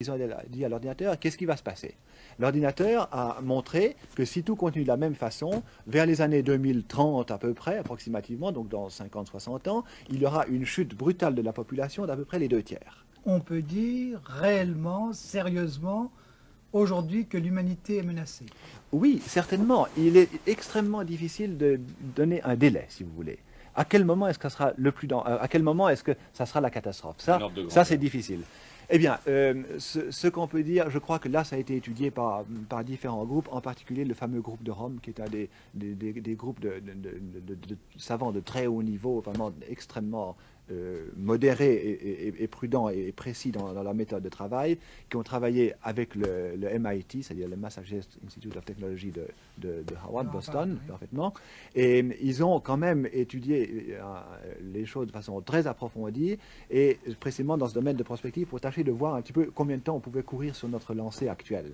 ils ont dit à l'ordinateur, qu'est-ce qui va se passer? L'ordinateur a montré que si tout continue de la même façon, vers les années 2030 à peu près, approximativement, donc dans 50-60 ans, il y aura une chute brutale de la population d'à peu près les 2/3. On peut dire réellement, sérieusement, aujourd'hui que l'humanité est menacée. Oui, certainement. Il est extrêmement difficile de donner un délai, si vous voulez. À quel moment est-ce que ça sera le plus à quel moment est-ce que ça sera la catastrophe? Ça c'est difficile. Eh bien, ce qu'on peut dire, je crois que là, ça a été étudié par différents groupes, en particulier le fameux groupe de Rome, qui est un des groupes de savants de très haut niveau, vraiment extrêmement modérés et prudents et précis dans leur méthode de travail, qui ont travaillé avec le MIT, c'est-à-dire le Massachusetts Institute of Technology de Harvard, Boston, parfaitement. Et ils ont quand même étudié les choses de façon très approfondie, et précisément dans ce domaine de prospective, pour tâcher de voir un petit peu combien de temps on pouvait courir sur notre lancée actuelle.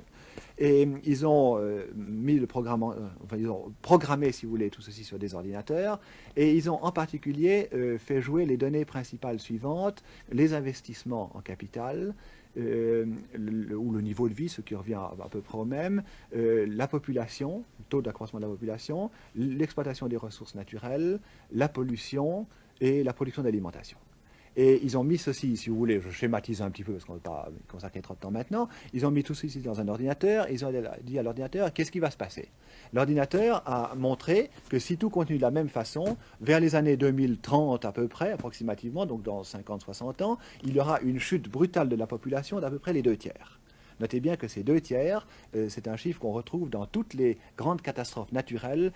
Et ils ont mis le programme, enfin ils ont programmé, si vous voulez, tout ceci sur des ordinateurs, et ils ont en particulier fait jouer les données principales suivantes: les investissements en capital, ou le niveau de vie, ce qui revient à peu près au même, la population, le taux d'accroissement de la population, l'exploitation des ressources naturelles, la pollution et la production d'alimentation. Et ils ont mis ceci, si vous voulez, je schématise un petit peu parce qu'on ne veut pas consacrer trop de temps maintenant, ils ont mis tout ceci dans un ordinateur, ils ont dit à l'ordinateur, qu'est-ce qui va se passer? L'ordinateur a montré que si tout continue de la même façon, vers les années 2030 à peu près, approximativement, donc dans 50-60 ans, il y aura une chute brutale de la population d'à peu près les 2/3. Notez bien que ces 2/3, c'est un chiffre qu'on retrouve dans toutes les grandes catastrophes naturelles,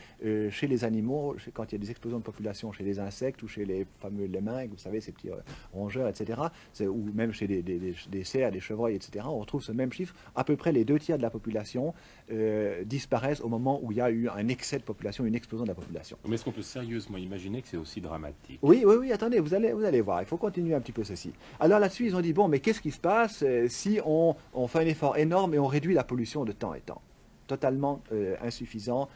chez les animaux, quand il y a des explosions de population chez les insectes ou chez les fameux lemmings, vous savez, ces petits rongeurs, etc., ou même chez des cerfs, des chevreuils, etc., on retrouve ce même chiffre. À peu près les 2/3 de la population disparaissent au moment où il y a eu un excès de population, une explosion de la population. Mais est-ce qu'on peut sérieusement imaginer que c'est aussi dramatique? Oui, attendez, vous allez voir, il faut continuer un petit peu ceci. Alors là-dessus, ils ont dit, bon, mais qu'est-ce qui se passe si on fait un effort énorme et on réduit la pollution de temps et temps? Totalement insuffisant,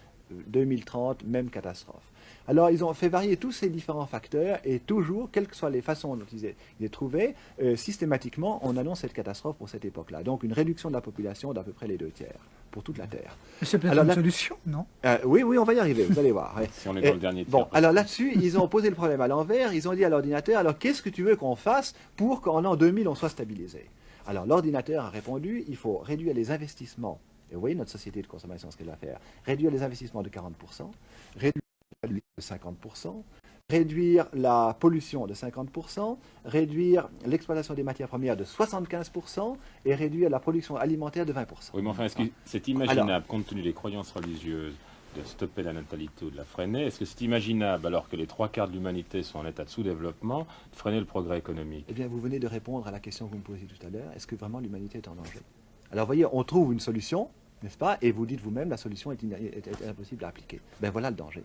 2030, même catastrophe. Alors, ils ont fait varier tous ces différents facteurs, et toujours, quelles que soient les façons dont ils aient trouvé, systématiquement, on annonce cette catastrophe pour cette époque-là. Donc, une réduction de la population d'à peu près les 2/3 pour toute la Terre. C'est peut-être une solution, non? Oui, on va y arriver, vous allez voir. Ouais. Si on est dans le dernier tiers. Bon, alors là-dessus, ils ont posé le problème à l'envers, ils ont dit à l'ordinateur, alors qu'est-ce que tu veux qu'on fasse pour qu'en l'an 2000, on soit stabilisé? Alors, l'ordinateur a répondu, il faut réduire les investissements. Et vous voyez notre société de consommation, ce qu'elle va faire. Réduire les investissements de 40%, réduire la pollution de 50%, réduire la pollution de 50%, réduire l'exploitation des matières premières de 75% et réduire la production alimentaire de 20%. Oui, mais enfin, est-ce que c'est imaginable, compte tenu des croyances religieuses, de stopper la natalité ou de la freiner? Est-ce que c'est imaginable, alors que les 3/4 de l'humanité sont en état de sous-développement, de freiner le progrès économique? Eh bien, vous venez de répondre à la question que vous me posiez tout à l'heure. Est-ce que vraiment l'humanité est en danger? Alors, vous voyez, on trouve une solution, n'est-ce pas? Et vous dites vous-même, la solution est impossible à appliquer. Ben voilà le danger.